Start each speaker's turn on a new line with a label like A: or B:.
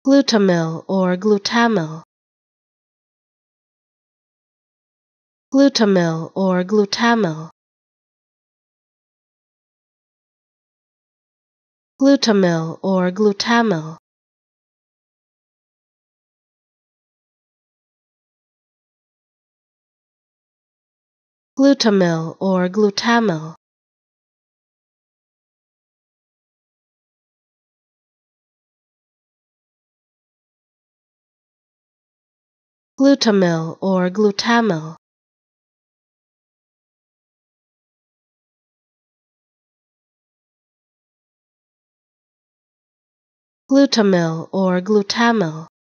A: Glutamyl or glutamyl. Glutamyl or glutamyl. Glutamyl or glutamyl. Glutamyl or glutamyl. Glutamyl or glutamyl. Glutamyl or glutamyl.